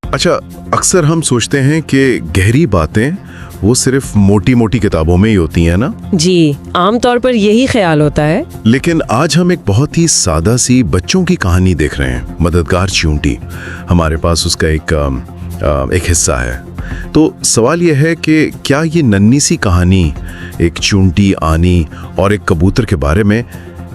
अच्छा, अक्सर हम सोचते हैं कि गहरी बातें वो सिर्फ मोटी मोटी किताबों में ही होती हैं ना। जी, आमतौर पर यही ख्याल होता है। लेकिन आज हम एक बहुत ही सादा सी बच्चों की कहानी देख रहे हैं, मददगार चींटी। हमारे पास उसका एक हिस्सा है। तो सवाल यह है कि क्या ये नन्ही सी कहानी एक चींटी, आनी और एक कबूतर के बारे में,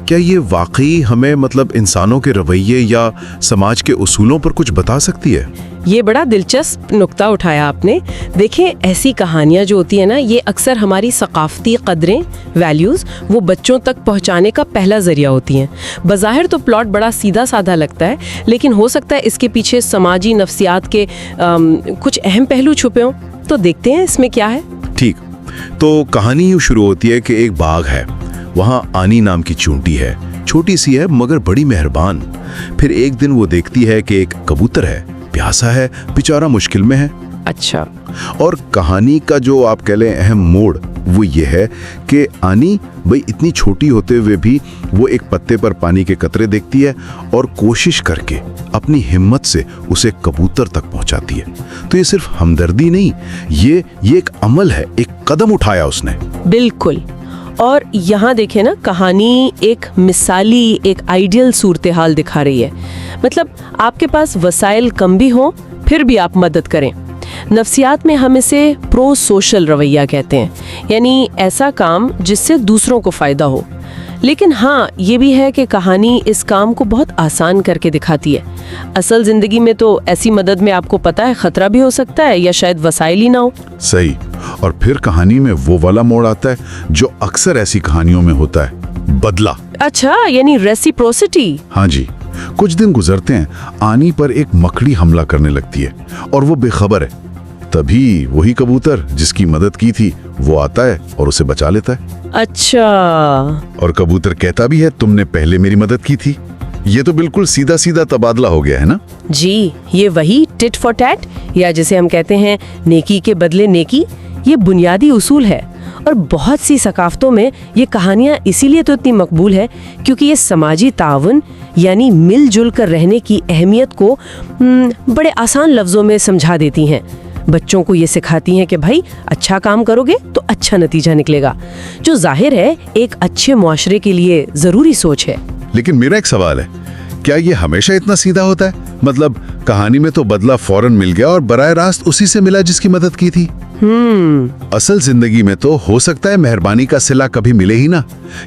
क्या ये वाकई हमें मतलब इंसानों के रवैये या समाज के उसूलों पर कुछ बता सकती है? ये बड़ा दिलचस्प नुक्ता उठाया आपने। देखें, ऐसी कहानियाँ जो होती है ना, ये अक्सर हमारी सकाफती कदरें, वैल्यूज़ वो बच्चों तक पहुँचाने का पहला जरिया होती हैं। बज़ाहिर तो प्लॉट बड़ा सीधा साधा लगता है, लेकिन हो सकता है इसके पीछे समाजी नफ्सियात के कुछ अहम पहलू छुपे हों। तो देखते हैं इसमें क्या है। ठीक, तो कहानी यूँ शुरू होती है कि एक बाग है, वहाँ आनी नाम की चींटी है। छोटी सी है मगर बड़ी मेहरबान। फिर एक दिन वो देखती है कि एक कबूतर है, प्यासा है, बेचारा मुश्किल में है। अच्छा। और कहानी का जो आप कह लें अहम मोड़ वो ये है कि आनी भाई इतनी छोटी होते हुए भी वो एक पत्ते पर पानी के कतरे देखती है और कोशिश करके अपनी हिम्मत से उसे कबूतर तक पहुंचाती है। तो ये सिर्फ हमदर्दी नहीं, ये एक अमल है, एक कदम उठाया उसने। बिल्कुल। और यहाँ देखें ना, कहानी एक मिसाली, एक आइडियल सूरत हाल दिखा रही है। मतलब आपके पास वसाइल कम भी हों, फिर भी आप मदद करें। नफ्सियात में हम इसे प्रो सोशल रवैया कहते हैं, यानी ऐसा काम जिससे दूसरों को फ़ायदा हो। लेकिन हाँ, ये भी है कि कहानी इस काम को बहुत आसान करके दिखाती है। असल ज़िंदगी में तो ऐसी मदद में आपको पता है ख़तरा भी हो सकता है, या शायद वसाइल ही ना हो। सही। और फिर कहानी में वो वाला मोड़ आता है जो अक्सर ऐसी कहानियों में होता है, बदला। अच्छा, यानी रेसिप्रोसिटी। हाँ जी। कुछ दिन गुजरते हैं, आनी पर एक मकड़ी हमला करने लगती है और वो बेखबर है। तभी वही कबूतर जिसकी मदद की थी वो आता है और उसे बचा लेता है। अच्छा। और कबूतर कहता भी है, तुमने पहले मेरी मदद की थी। ये तो बिल्कुल सीधा सीधा तबादला हो गया है ना। जी, ये वही टिट फॉर टैट, या जिसे हम कहते हैं नेकी के बदले नेकी, ये बुनियादी उसूल है। और बहुत सी सकाफ़तों में ये कहानियाँ इसीलिए तो इतनी मकबूल है क्योंकि ये समाजी ताउन यानी मिलजुल कर रहने की अहमियत को बड़े आसान लफ्ज़ों में समझा देती हैं। बच्चों को ये सिखाती हैं कि भाई अच्छा काम करोगे तो अच्छा नतीजा निकलेगा, जो जाहिर है एक अच्छे मुआशरे के लिए ज़रूरी सोच है। लेकिन मेरा एक सवाल है, क्या ये हमेशा इतना सीधा होता है? मतलब कहानी में तो बदला फौरन मिल गया और बराह रास्त उसी से मिला जिसकी मदद की थी। असल जिंदगी में तो हो सकता है मेहरबानी का सिला कभी मिले ही ना,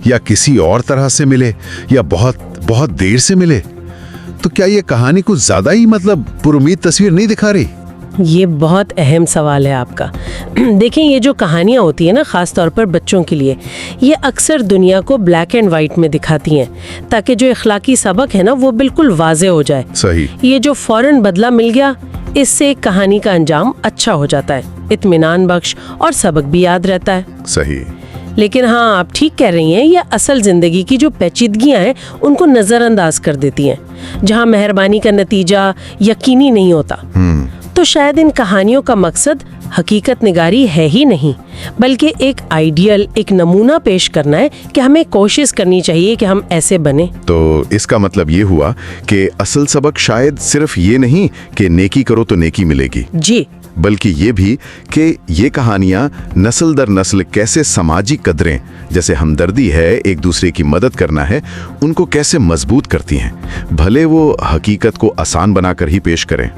या किसी और तरह से मिले, या बहुत बहुत देर से मिले। तो क्या ये कहानी कुछ ज्यादा ही मतलब पुरुमीद तस्वीर नहीं दिखा रही? ये बहुत अहम सवाल है आपका। देखें, ये जो कहानियाँ होती है ना, ख़ास तौर पर बच्चों के लिए, ये अक्सर दुनिया को ब्लैक एंड वाइट में दिखाती हैं ताकि जो इखलाकी सबक है ना वो बिल्कुल वाज़े हो जाए। सही। ये जो फौरन बदला मिल गया, इससे एक कहानी का अंजाम अच्छा हो जाता है, इत्मीनान बख्श, और सबक भी याद रहता है। सही। लेकिन हाँ, आप ठीक कह रही हैं, ये असल जिंदगी की जो पेचीदगियां हैं उनको नज़रअंदाज कर देती हैं। जहाँ मेहरबानी का नतीजा यकीनी नहीं होता, तो शायद इन कहानियों का मकसद हकीकत निगारी है ही नहीं, बल्कि एक आइडियल, एक नमूना पेश करना है कि हमें कोशिश करनी चाहिए कि हम ऐसे बने। तो इसका मतलब ये हुआ कि असल सबक शायद सिर्फ ये नहीं कि नेकी करो तो नेकी मिलेगी जी, बल्कि ये भी कि ये कहानियाँ नस्ल दर नस्ल कैसे समाजी कदरें जैसे हमदर्दी है, एक दूसरे की मदद करना है, उनको कैसे मजबूत करती हैं, भले वो हकीकत को आसान बनाकर ही पेश करें।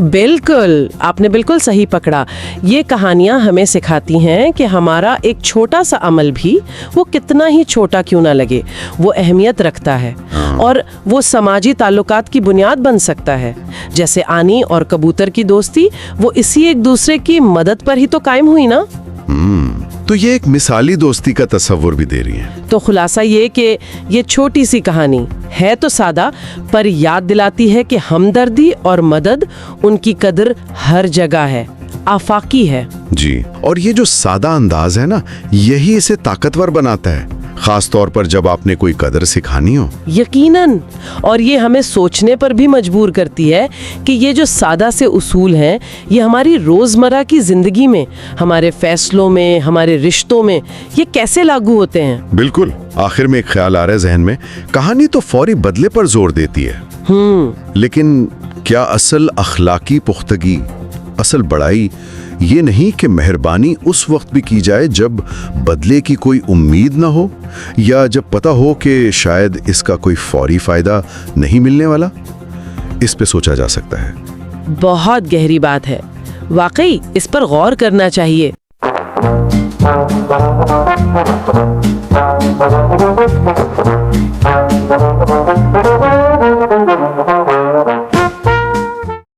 बिल्कुल, आपने बिल्कुल सही पकड़ा। ये कहानियाँ हमें सिखाती हैं कि हमारा एक छोटा सा अमल भी, वो कितना ही छोटा क्यों ना लगे, वो अहमियत रखता है और वो समाजी ताल्लुकात की बुनियाद बन सकता है। जैसे आनी और कबूतर की दोस्ती, वो इसी एक दूसरे की मदद पर ही तो कायम हुई ना। तो ये एक मिसाली दोस्ती का तस्वुर भी दे रही है। तो खुलासा ये कि ये छोटी सी कहानी है तो सादा, पर याद दिलाती है कि हमदर्दी और मदद, उनकी कदर हर जगह है, आफाकी है। जी, और ये जो सादा अंदाज है ना, यही इसे ताकतवर बनाता है, खास तौर पर जब आपने कोई कदर सिखानी हो। यकीनन। और ये हमें सोचने पर भी मजबूर करती है कि ये जो सादा से उसूल हैं, ये हमारी रोज़मर्रा की ज़िंदगी में, हमारे फैसलों में, हमारे रिश्तों में ये कैसे लागू होते हैं। बिल्कुल। आखिर में एक ख्याल आ रहा है जहन में, कहानी तो फौरी बदले पर जोर देती है, लेकिन क्या असल अखलाकी पुख्तगी, असल बड़ाई ये नहीं कि मेहरबानी उस वक्त भी की जाए जब बदले की कोई उम्मीद ना हो, या जब पता हो कि शायद इसका कोई फौरी फायदा नहीं मिलने वाला? इस पे सोचा जा सकता है। बहुत गहरी बात है, वाकई इस पर गौर करना चाहिए।